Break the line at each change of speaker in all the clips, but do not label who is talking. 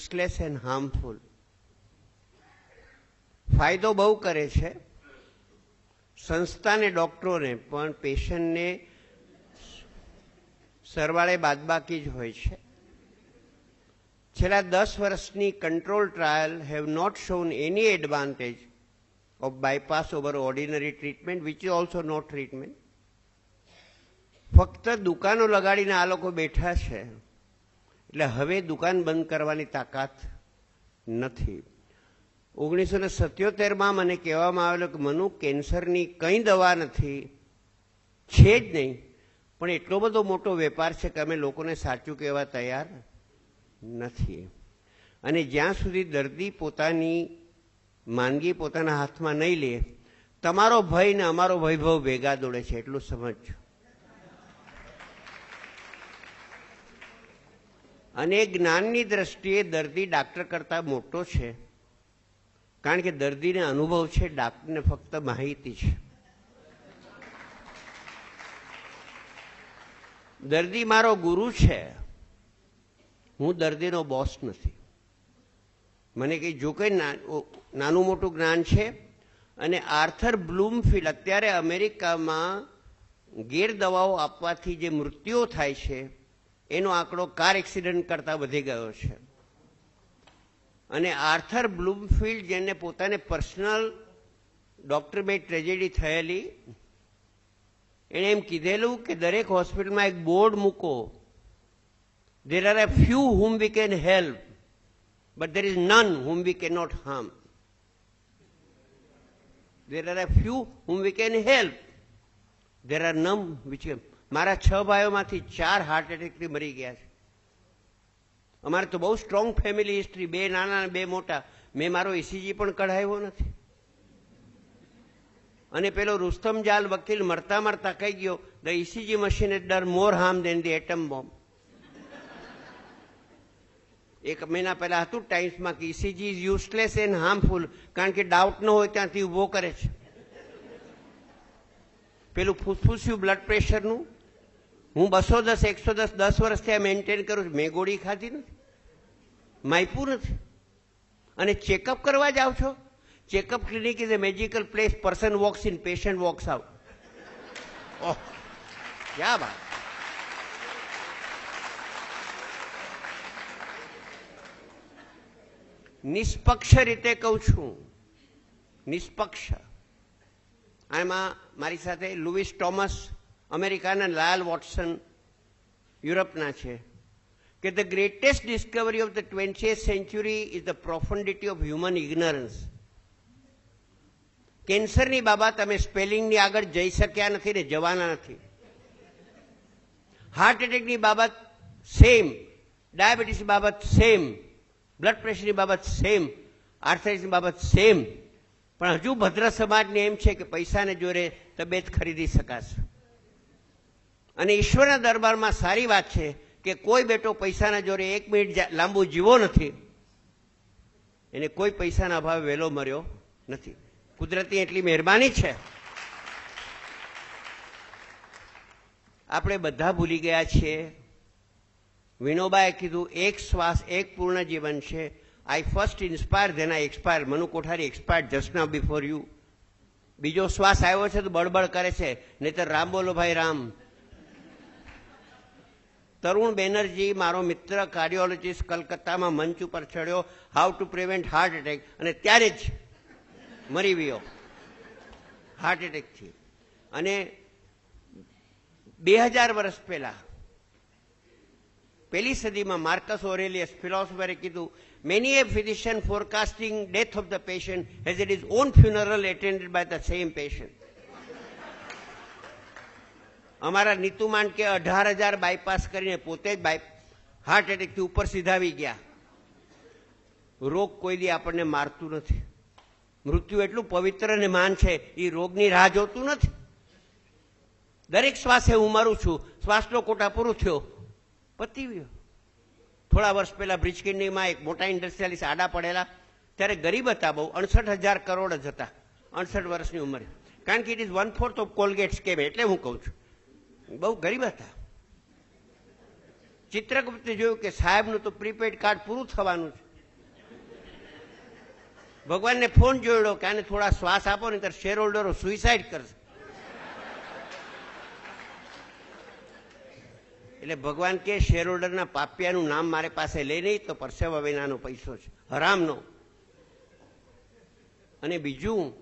Useless and harmful. ફાયદો બહુ કરે છે સંસ્થાને, ડોક્ટરોને, પણ પેશન્ટને સરવાળે બાદબાકી જ હોય છે. છેલ્લા 10 વર્ષની control trial have not shown any advantage of bypass over ordinary treatment which is also not treatment. ફક્ત દુકાનો લગાડીને આ લોકો બેઠા છે, એટલે હવે દુકાન બંધ કરવાની તાકાત નથી. 1977માં મને કહેવામાં આવેલું કે મનુ કેન્સરની કંઈ દવા નથી, છે જ નહીં, પણ એટલો બધો મોટો વેપાર છે કે અમે લોકોને સાચું કહેવા તૈયાર નથી. અને જ્યાં સુધી દર્દી પોતાની માંદગી પોતાના હાથમાં નહીં લે, તમારો ભય ને અમારો વૈભવ ભેગા દોડે છે, એટલું સમજજો. અને જ્ઞાનની દ્રષ્ટિએ દર્દી ડાક્ટર કરતા મોટો છે, કારણ કે દર્દીને અનુભવ છે, ડાક્ટરને ફક્ત માહિતી છે. દર્દી મારો ગુરુ છે, હું દર્દીનો બોસ નથી. મને કંઈ જો કંઈ નાનું મોટું જ્ઞાન છે. અને આર્થર બ્લૂમફિલ્ડ, અત્યારે અમેરિકામાં ગેરદવાઓ આપવાથી જે મૃત્યુઓ થાય છે એનો આંકડો કાર એક્સિડન્ટ કરતાં વધી ગયો છે. અને આર્થર બ્લૂમફિલ્ડ, જેને પોતાને પર્સનલ ડોક્ટર બે ટ્રેજેડી થયેલી, એણે એમ કીધેલું કે દરેક હોસ્પિટલમાં એક બોર્ડ મૂકો, there are a few whom we can help, but there is none whom we cannot harm. There are a few whom we can help, there are none which can. મારા 6 ભાઈઓમાંથી 4 heart એટેકથી મરી ગયા છે. અમારે તો બહુ strong family history, 2 નાના અને 2 મોટા. મેં મારો ઇસીજી પણ કઢાવ્યો નથી. અને પેલો રુસ્તમ જાલ વકીલ મરતા મરતા કહી ગયો, the ECG machine has done more harm than the atom bomb. 1 મહિના પહેલા હતું ટાઈમ્સમાં કે ECG is useless and harmful, કારણ કે ડાઉટ ન હોય ત્યાંથી ઉભો કરે છે. પેલું ફૂસફૂસ્યું બ્લડ પ્રેશરનું હું 210, 110 10 વર્ષથી આ મેન્ટેન કરું છું. મેં ગોળી ખાધી નથી, માયપું નથી. અને ચેકઅપ કરવા જાઓ છો. Checkup clinic is a magical place. Person walks in, patient walks out. Oh, ક્યા બાત. નિષ્પક્ષ રીતે કહું છું, નિષ્પક્ષ. આમાં મારી સાથે લુઈસ ટોમસ અમેરિકાના, લાલ વોટસન યુરોપના છે, કે the greatest discovery of the 20th century is the profundity of human ignorance. કેન્સરની બાબત અમે સ્પેલિંગની આગળ જઈ શક્યા નથી ને જવાના નથી. હાર્ટ એટેકની બાબત સેમ, ડાયાબિટીસની બાબત સેમ, બ્લડ પ્રેશરની બાબત સેમ, આર્થરાઇટિસની બાબત સેમ. પણ હજુ ભદ્ર સમાજને એમ છે કે પૈસાને જોરે તબિયત ખરીદી શકાશે. અને ઈશ્વરના દરબારમાં સારી વાત છે કે કોઈ બેટો પૈસાના જોરે 1 મિનિટ લાંબુ જીવો નથી, એને કોઈ પૈસાના અભાવે વહેલો મર્યો નથી. કુદરતી એટલી મહેરબાની છે. આપણે બધા ભૂલી ગયા છીએ. વિનોબાએ કીધું, 1 શ્વાસ 1 પૂર્ણ જીવન છે. I first inspired, then I expired. Manu Kothari expired just now before you. બીજો શ્વાસ આવ્યો છે તો બળબડ કરે છે, નહીતર રામ બોલો ભાઈ રામ. તરુણ બેનર્જી, મારો મિત્ર કાર્ડિયોલોજીસ્ટ, કલકત્તામાં મંચ ઉપર ચડ્યો, how to prevent heart attack, અને ત્યારે જ મરી ગયો હાર્ટ એટેકથી. અને 2000 વર્ષ પહેલા, પહેલી સદીમાં માર્કસ ઓરેલિયસ ફિલોસોફરે કીધું, many a physician forecasting death of the patient has at his own funeral attended by the same patient. અમારા નીતુ માંડકે 18,000 બાયપાસ કરીને પોતે જ હાર્ટ એટેકથી ઉપર સીધાવી ગયા. રોગ કોઈ દી આપણને મારતું નથી. મૃત્યુ એટલું પવિત્ર અને માન છે, એ રોગની રાહ જોતું નથી. દરેક શ્વાસે હું મરું છું, શ્વાસનો કોટા પૂરો થયો, પતી ગયો. થોડા વર્ષ પહેલા બ્રિજકિન્નીમાં એક મોટા ઇન્ડસ્ટ્રીયાલિસ્ટ આડા પડેલા, ત્યારે ગરીબ હતા બહુ, 68,000 કરોડ જ હતા 68 વર્ષની ઉંમરે. કારણ કે it is 1/4 of Colgate scam, એટલે હું કહું છું બહુ ગરીબ હતા. ચિત્રગુપ્તે જોયું કે સાહેબનું તો પ્રીપેડ કાર્ડ પૂરું થવાનું છે, ભગવાનને ફોન જોડ્યો કે આને થોડા શ્વાસ આપો ને ત્યારે શેર હોલ્ડરો સુઇસાઇડ કરશે. એટલે ભગવાન કે શેર હોલ્ડરના પાપિયાનું નામ મારી પાસે લઈ નહીં તો પરસેવા વિનાનો પૈસો છે, હરામનો. અને બીજું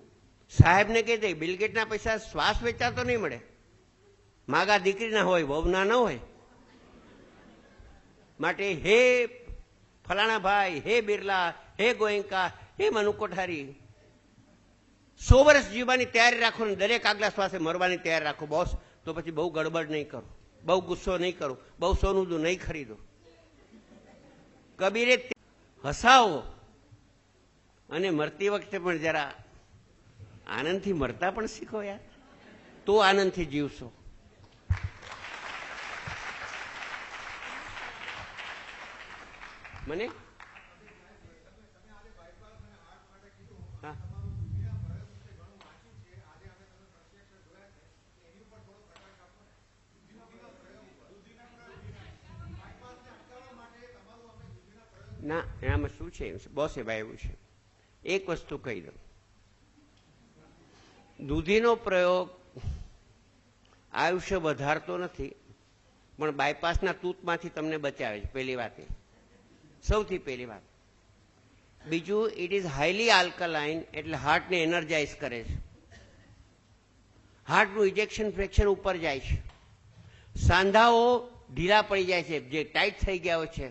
સાહેબને કહી દે બિલગેટના પૈસા શ્વાસ વેચાતો નહીં મળે, માગા દીકરીના હોય, વહુના ન હોય. માટે હે ફલાણા ભાઈ, હે બિરલા, હે ગોયંકા, હે મનુ કોઠારી, 100 વર્ષ જીવવાની તૈયારી રાખો ને દરેક આગલા શ્વાસે મરવાની તૈયારી રાખો બોસ. તો પછી બહુ ગડબડ નહીં કરો, બહુ ગુસ્સો નહીં કરો, બહુ સોનું નહીં ખરીદો. કબીરે હસાવો અને મરતી વખતે પણ જરા આનંદથી મરતા પણ શીખો યાર, તો આનંદથી જીવશો. મને ના એમાં શું છે બોસે ભાઈ, એવું છે એક વસ્તુ કહી દઉં, દૂધીનો પ્રયોગ આયુષ્ય વધારતો નથી પણ બાયપાસના તૂતમાંથી તમને બચાવે છે. પહેલી વાત એ, સૌથી પહેલી વાત. બીજું, ઇટ ઇઝ હાઈલી આલ્કલાઇન એટલે હાર્ટને એનર્જાઇઝ કરે છે, હાર્ટનું ઇજેક્શન ફ્રેક્શન ઉપર જાય છે, સાંધાઓ ઢીલા પડી જાય છે જે ટાઈટ થઈ ગયા હોય છે,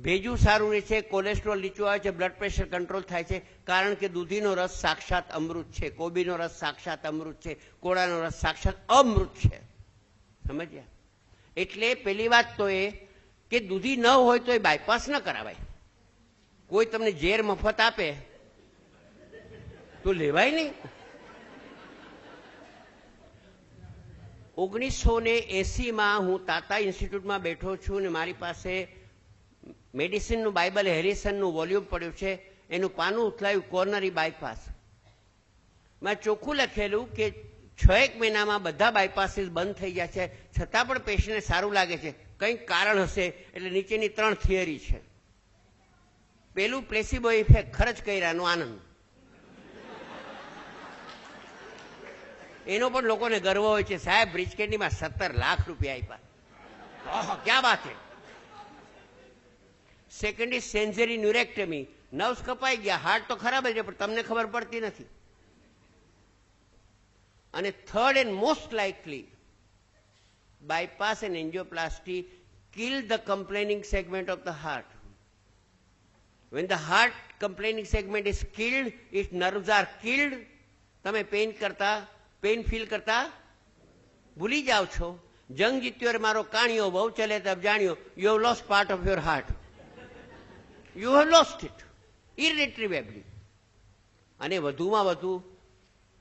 ભેજું સારું રહે છે, કોલેસ્ટ્રોલ નીચું આવે છે, બ્લડ પ્રેશર કંટ્રોલ થાય છે. કારણ કે દૂધીનો રસ સાક્ષાત અમૃત છે, કોબીનો રસ સાક્ષાત અમૃત છે, કોળાનો રસ સાક્ષાત અમૃત છે. સમજ્યા? એટલે પેલી વાત તો એ કે દૂધી ન હોય તો એ બાયપાસ ન કરાવાય. કોઈ તમને ઝેર મફત આપે તો લેવાય નહીં. 1980માં હું તાતા ઇન્સ્ટિટ્યૂટમાં બેઠો છું ને મારી પાસે મેડિસિનનું બાઇબલ હેરિસનનું વોલ્યુમ પડ્યું છે. એનું પાનું ઉથલાયું કોર્નરી બાયપાસ. મેં ચોખ્ખું લખેલું કે 6 મહિનામાં બધા બાયપાસીસ બંધ થઈ ગયા છે, છતાં પણ પેશન્ટને સારું લાગે છે. કંઈક કારણ હશે. એટલે નીચેની 3 થિયરી છે. પેલું, પ્લેસિબો ઇફેક્ટ, ખર્ચ કર્યાનો આનંદ. એનો પણ લોકોને ગર્વ હોય છે, સાહેબ બ્રિજ કેન્ડીમાં 17 લાખ રૂપિયા આપ્યા, ઓહો ક્યાં વાત છે. સેકન્ડ ઇઝ સેન્સરી ન્યુરેક્ટમી, નર્વ્સ કપાઈ ગયા, હાર્ટ તો ખરાબ જ છે પણ તમને ખબર પડતી નથી. અને third and most likely, bypass and angioplasty kill the complaining segment of the heart. When the heart complaining segment is killed, its nerves are killed. તમે પેન ફીલ કરતા ભૂલી જાઓ છો. જંગ જીત્યો મારો કાણિયો, બહુ ચલે તબ જાણ્યો. You have lost part of your heart. You have lost it irretrievably. અને વધુમાં વધુ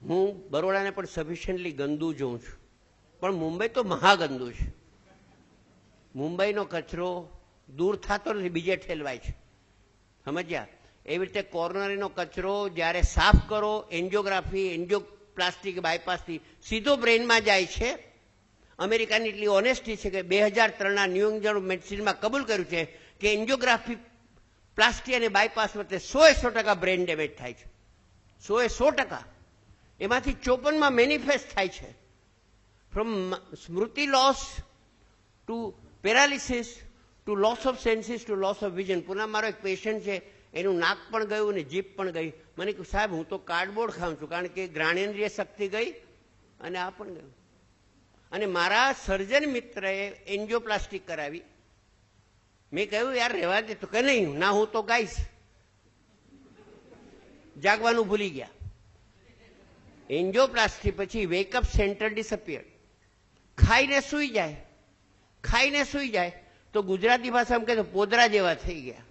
હું બરોડાને પણ સફિશિયન્ટલી ગંદુ જોઉં છું, પણ મુંબઈ તો મહાગંદુ છે. મુંબઈનો કચરો દૂર થતો નથી, બીજે ઠેલવાય છે. સમજ્યા? એવી રીતે કોર્નરીનો કચરો જ્યારે સાફ કરો, એન્જિયોગ્રાફી, એન્જિયોપ્લાસ્ટી કે બાયપાસથી સીધો બ્રેઇનમાં જાય છે. અમેરિકાની એટલી ઓનેસ્ટી છે કે 2003ના ન્યૂ ઇંગ્લેન્ડ મેડિસિનમાં કબૂલ કર્યું છે કે એન્જિયોગ્રાફી, પ્લાસ્ટી અને બાયપાસ વચ્ચે 100% બ્રેઇન ડેમેજ થાય છે. 100%. એમાંથી 54માં મેનિફેસ્ટ થાય છે. ફ્રોમ સ્મૃતિ loss to paralysis to loss of senses to loss of vision. પુનઃ મારો એક પેશન્ટ છે, એનું નાક પણ ગયું ને જીભ પણ ગઈ. મને કહ્યું સાહેબ હું તો કાર્ડબોર્ડ ખાઉં છું, કારણ કે જ્ઞાનેન્દ્રિય શક્તિ ગઈ અને આ પણ ગયું. અને મારા સર્જન મિત્રએ એન્જિયોપ્લાસ્ટિક કરાવી. મેં કહ્યું યાર રહેવા દે, તો કે નહીં, ના હું તો ગાઈશ. જાગવાનું ભૂલી ગયા. એન્જિયોપ્લાસ્ટી પછી વેકઅપ સેન્ટર ડિસઅપિયર. ખાઈને સૂઈ જાય તો ગુજરાતી ભાષામાં કહે તો પોદરા જેવા થઈ ગયા.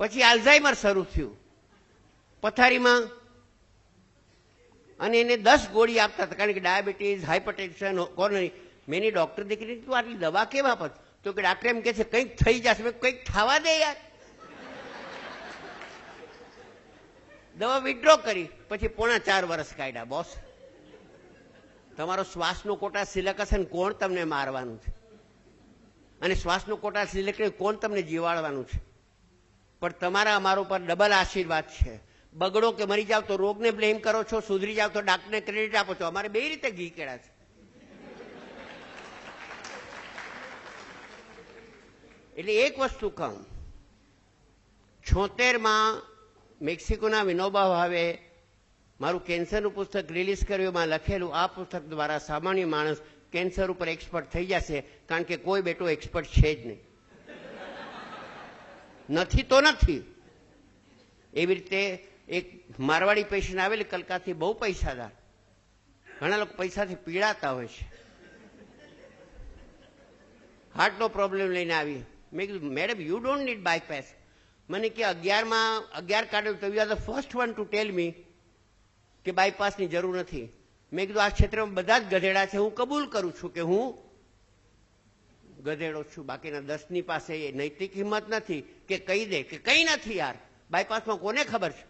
પછી આલ્ઝાઇમર શરૂ થયું પથારીમાં, અને એને 10 ગોળી આપતા હતા, કારણ કે diabetes, hypertension, coronary. Many doctor દીકરી તું આટલી દવા કેમ આપત? તો કે ડાક્ટર એમ કે છે કંઈક થઈ જશે. મેં કંઈક થવા દે યાર. દવા વિડ્રો કરી, પછી 4.5 વર્ષ કાઢ્યા. બોસ, તમારો શ્વાસનો કોટા સિલેક્ટ હશે ને કોણ તમને મારવાનું છે? અને શ્વાસનો કોટા સિલેક્ટ કરી કોણ તમને જીવાડવાનું છે? પણ તમારા અમારા ઉપર ડબલ આશીર્વાદ છે. બગડો કે મરી જાવ તો રોગને બ્લેમ કરો છો, સુધરી જાવ તો ડાક્ટરને ક્રેડિટ આપો છો. અમારે બે રીતે ઘી કેળા છે. એટલે એક વસ્તુ કહું, 76માં મેક્સિકોના વિનોબા ભાવે મારું કેન્સરનું પુસ્તક રિલીઝ કર્યું. એમાં લખેલું, આ પુસ્તક દ્વારા સામાન્ય માણસ કેન્સર ઉપર એક્સપર્ટ થઈ જશે, કારણ કે કોઈ બેટો એક્સપર્ટ છે જ નહીં. નથી તો નથી. એવી રીતે એક મારવાડી પેશન્ટ આવેલી કલકાતાથી, બહુ પૈસાદાર, ઘણા લોકો પૈસાથી પીડાતા હોય છે, હાર્ટનો પ્રોબ્લેમ લઈને આવી. મેં કીધું, madam you don't need bypass. મને કે 11 કાઢ્યું તો you are the first one to tell me કે બાયપાસની જરૂર નથી. મેં કીધું, આ ક્ષેત્રમાં બધા જ ગધેડા છે, હું કબૂલ કરું છું કે હું ગધેડો છું. બાકીના 10ની પાસે એ નૈતિક હિંમત નથી કે કહી દે કે કંઈ નથી યાર. બાયપાસમાં કોને ખબર છે?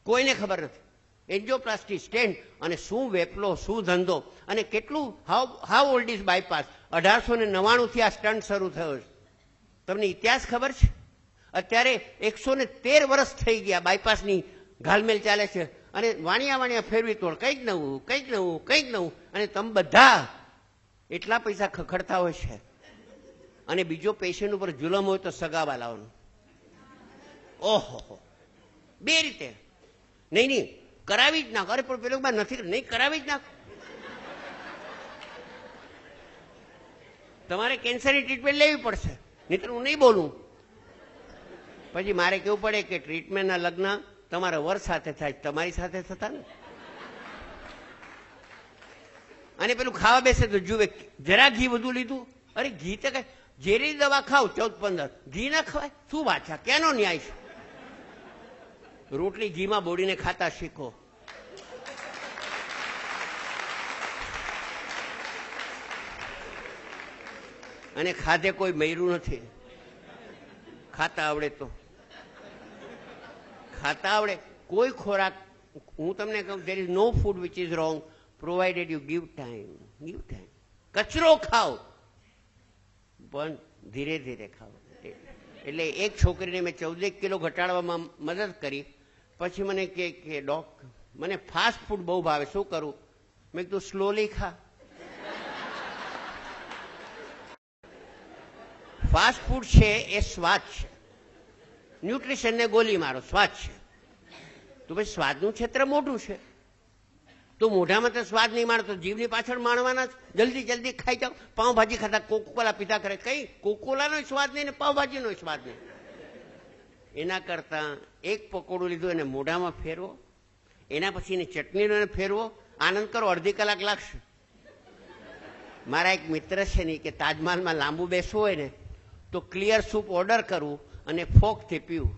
કોઈને ખબર નથી. એન્જિયોપ્લાસ્ટી સ્ટેન્ટ અને શું વેપલો, શું ધંધો, અને કેટલું હાઉ ઓલ્ડ ઇઝ બાયપાસ? 1899થી આ સ્ટન્ટ શરૂ થયો છે. તમને ઇતિહાસ ખબર છે? અત્યારે 113 વર્ષ થઈ ગયા બાયપાસની ઘાલમેલ ચાલે છે, અને વાણિયા ફેરવી તોડ, કંઈક નવું. અને તમે બધા એટલા પૈસા ખખડતા હોય છે. અને બીજો પેશન્ટ ઉપર જુલમ હોય તો સગાવાલાઓનો. ઓહો, બે રીતે. નહીં કરાવી જ નાખો. અરે પણ પેલો નથી, નહીં કરાવી જ નાખો. તમારે કેન્સરની ટ્રીટમેન્ટ લેવી પડશે, નહીં તો હું નહીં બોલું. પછી મારે કેવું પડે કે ટ્રીટમેન્ટના લગ્ન તમારા વર સાથે થાય, તમારી સાથે થતા ને. અને પેલું ખાવા બેસે તો જુએ, જરા ઘી વધુ લીધું. અરે ઘી તો કઈ ઝેરી દવા ખાવ 14-15, ઘી ના ખવાય? શું વાત છે? કેનો ન્યાય છે? રોટલી ઘીમાં બોડીને ખાતા શીખો. અને ખાધે કોઈ મર્યું નથી. ખાતા આવડે તો ખાતા આવડે. કોઈ ખોરાક, હું તમને કહું, there is no food which is wrong provided you give time. કચરો ખાઓ પણ ધીરે ધીરે ખાઓ. એટલે એક છોકરીને મેં 14 કિલો ઘટાડવામાં મદદ કરી. પછી મને કે મને ફાસ્ટ ફૂડ બહુ ભાવે, શું કરું? મેં કીધું, સ્લોલી ખા. ફાસ્ટ ફૂડ છે એ સ્વાદ છે. ન્યુટ્રિશનને ગોલી મારો, સ્વાદ છે. તો ભાઈ સ્વાદનું ક્ષેત્ર મોટું છે, તો મોઢામાં તો સ્વાદ નહીં માણતો, જીવની પાછળ માણવાના. જલ્દી ખાઈ જાઓ. પાઉંભાજી ખાતા કોકોલા પીતા કરે, કઈ કોકોલાનો સ્વાદ નહીં ને પાઉંભાજીનો સ્વાદ નહીં. એના કરતા એક પકોડું લીધું, એને મોઢામાં ફેરવો, એના પછી એની ચટણીનો ફેરવો, આનંદ કરો. અડધી કલાક લાગશે. મારા એક મિત્ર છે ને કે તાજમહાલમાં લાંબુ બેસવું હોય ને તો ક્લિયર સૂપ ઓર્ડર કરવું અને ફોકથી પીવું.